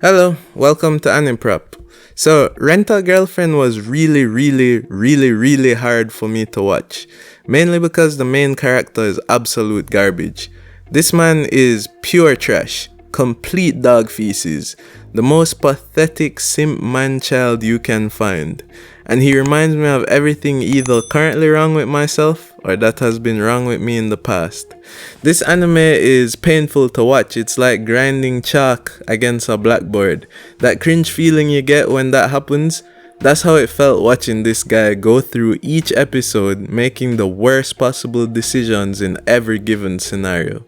Hello, welcome to Aniprop. So, Rent a Girlfriend was really hard for me to watch, mainly because the main character is absolute garbage. This man is pure trash, complete dog feces, the most pathetic simp man-child you can find. And he reminds me of everything either currently wrong with myself or that has been wrong with me in the past. This anime is painful to watch. It's like grinding chalk against a blackboard. That cringe feeling you get when that happens, that's how it felt watching this guy go through each episode, making the worst possible decisions in every given scenario.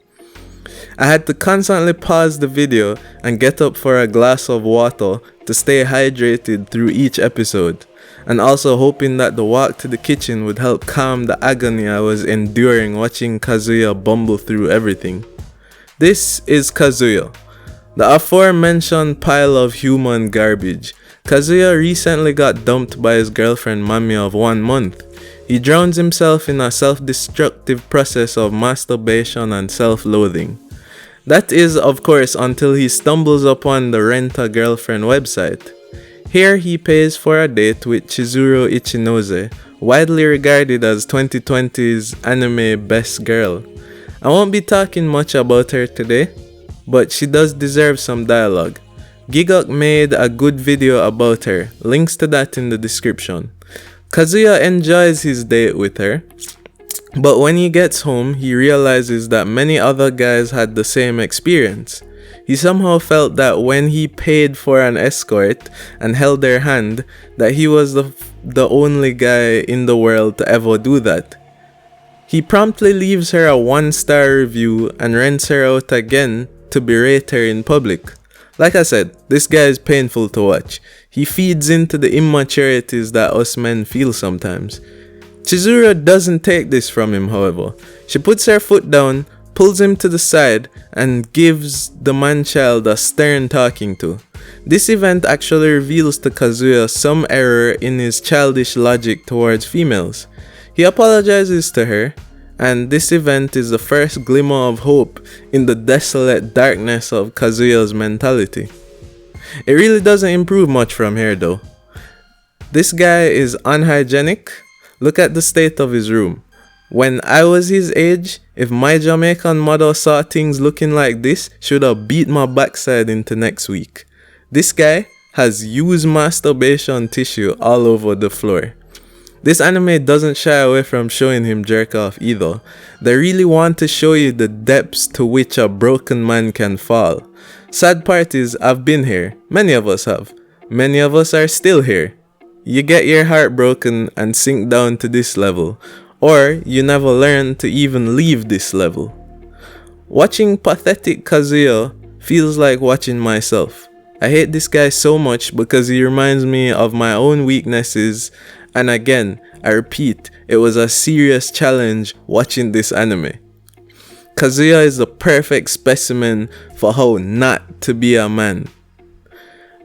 I had to constantly pause the video and get up for a glass of water to stay hydrated through each episode, and also hoping that the walk to the kitchen would help calm the agony I was enduring watching Kazuya bumble through everything. This is Kazuya, the aforementioned pile of human garbage. Kazuya recently got dumped by his girlfriend Mami of 1 month. He drowns himself in a self-destructive process of masturbation and self-loathing. That is, of course, until he stumbles upon the Rent a Girlfriend website. Here he pays for a date with Chizuru Mizuhara, widely regarded as 2020's anime best girl. I won't be talking much about her today, but she does deserve some dialogue. Gigok made a good video about her, links to that in the description. Kazuya enjoys his date with her, but when he gets home, he realizes that many other guys had the same experience. He somehow felt that when he paid for an escort and held their hand, that he was the only guy in the world to ever do that. He promptly leaves her a 1-star review and rents her out again to berate her in public. Like I said, this guy is painful to watch. He feeds into the immaturities that us men feel sometimes. Chizuru doesn't take this from him, however. She puts her foot down, pulls him to the side, and gives the man-child a stern talking to. This event actually reveals to Kazuya some error in his childish logic towards females. He apologizes to her, and this event is the first glimmer of hope in the desolate darkness of Kazuya's mentality. It really doesn't improve much from here though. This guy is unhygienic. Look at the state of his room. When I was his age, if my Jamaican mother saw things looking like this, she would have beat my backside into next week. This guy has used masturbation tissue all over the floor. This anime doesn't shy away from showing him jerk off either. They really want to show you the depths to which a broken man can fall. Sad part is, I've been here. Many of us have. Many of us are still here. You get your heart broken and sink down to this level, or you never learn to even leave this level. Watching pathetic Kazuya feels like watching myself. I hate this guy so much because he reminds me of my own weaknesses, and again, I repeat, it was a serious challenge watching this anime. Kazuya is the perfect specimen for how not to be a man.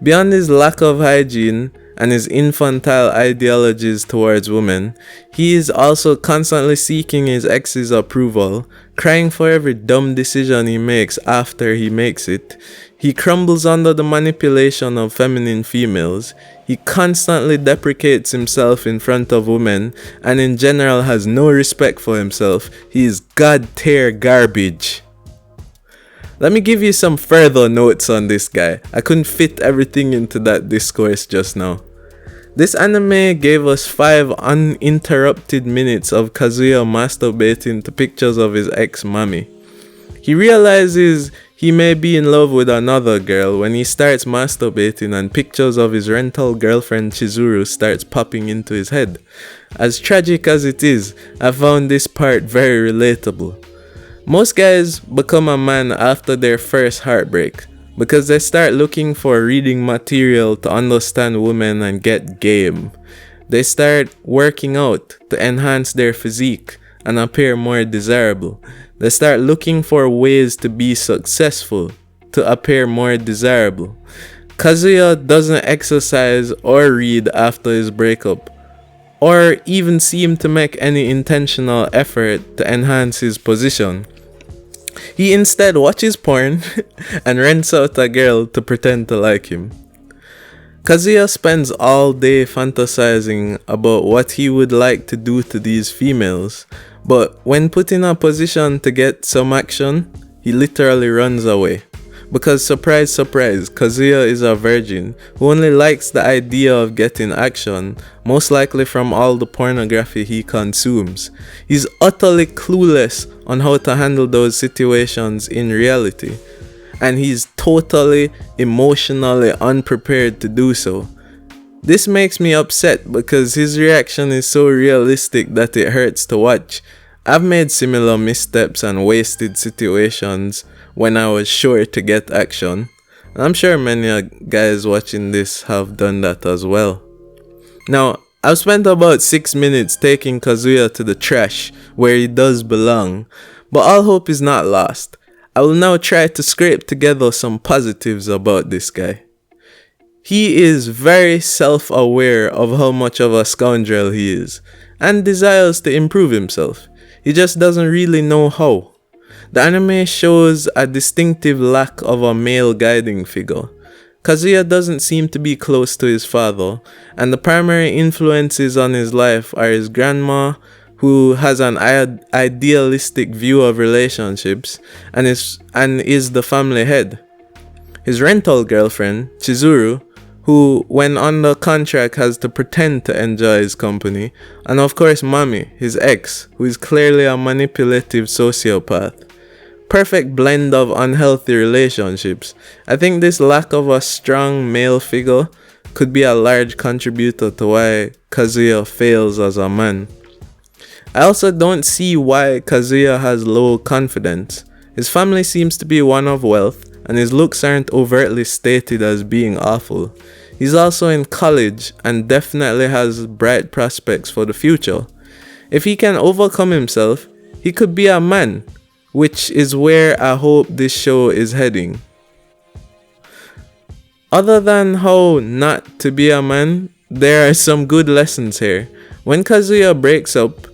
Beyond his lack of hygiene and his infantile ideologies towards women, he is also constantly seeking his ex's approval, crying for every dumb decision he makes after he makes it. He crumbles under the manipulation of feminine females. He constantly deprecates himself in front of women and in general has no respect for himself. He is god-tier garbage. Let me give you some further notes on this guy. I couldn't fit everything into that discourse just now. This anime gave us 5 uninterrupted minutes of Kazuya masturbating to pictures of his ex Mami. He realizes he may be in love with another girl when he starts masturbating and pictures of his rental girlfriend Chizuru starts popping into his head. As tragic as it is, I found this part very relatable. Most guys become a man after their first heartbreak because they start looking for reading material to understand women and get game. They start working out to enhance their physique and appear more desirable. They start looking for ways to be successful to appear more desirable. Kazuya doesn't exercise or read after his breakup, or even seem to make any intentional effort to enhance his position. He instead watches porn and rents out a girl to pretend to like him. Kazuya spends all day fantasizing about what he would like to do to these females, but when put in a position to get some action, he literally runs away. Because surprise surprise, Kazuya is a virgin who only likes the idea of getting action, most likely from all the pornography he consumes. He's utterly clueless on how to handle those situations in reality, and he's totally emotionally unprepared to do so. This makes me upset because his reaction is so realistic that it hurts to watch. I've made similar missteps and wasted situations when I was sure to get action. I'm sure many guys watching this have done that as well. Now, I've spent about 6 minutes taking Kazuya to the trash where he does belong, but all hope is not lost. I will now try to scrape together some positives about this guy. He is very self-aware of how much of a scoundrel he is, and desires to improve himself. He just doesn't really know how. The anime shows a distinctive lack of a male guiding figure. Kazuya doesn't seem to be close to his father, and the primary influences on his life are his grandma, who has an idealistic view of relationships and is the family head. His rental girlfriend, Chizuru, who when under contract has to pretend to enjoy his company, and of course Mami, his ex, who is clearly a manipulative sociopath. Perfect blend of unhealthy relationships. I think this lack of a strong male figure could be a large contributor to why Kazuya fails as a man. I also don't see why Kazuya has low confidence. His family seems to be one of wealth, and his looks aren't overtly stated as being awful. He's also in college and definitely has bright prospects for the future. If he can overcome himself, he could be a man, which is where I hope this show is heading. Other than how not to be a man, there are some good lessons here. When Kazuya breaks up,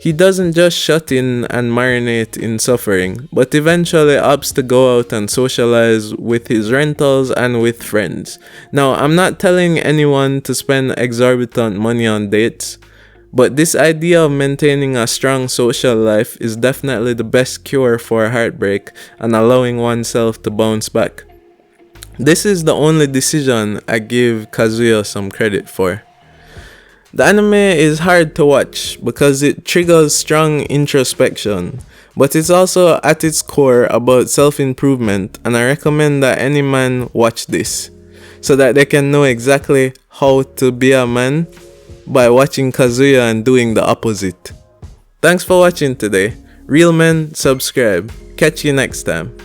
he doesn't just shut in and marinate in suffering, but eventually opts to go out and socialize with his rentals and with friends. Now, I'm not telling anyone to spend exorbitant money on dates, but this idea of maintaining a strong social life is definitely the best cure for heartbreak and allowing oneself to bounce back. This is the only decision I give Kazuya some credit for. The anime is hard to watch because it triggers strong introspection, but it's also at its core about self-improvement, and I recommend that any man watch this so that they can know exactly how to be a man by watching Kazuya and doing the opposite. Thanks for watching today. Real men, subscribe. Catch you next time.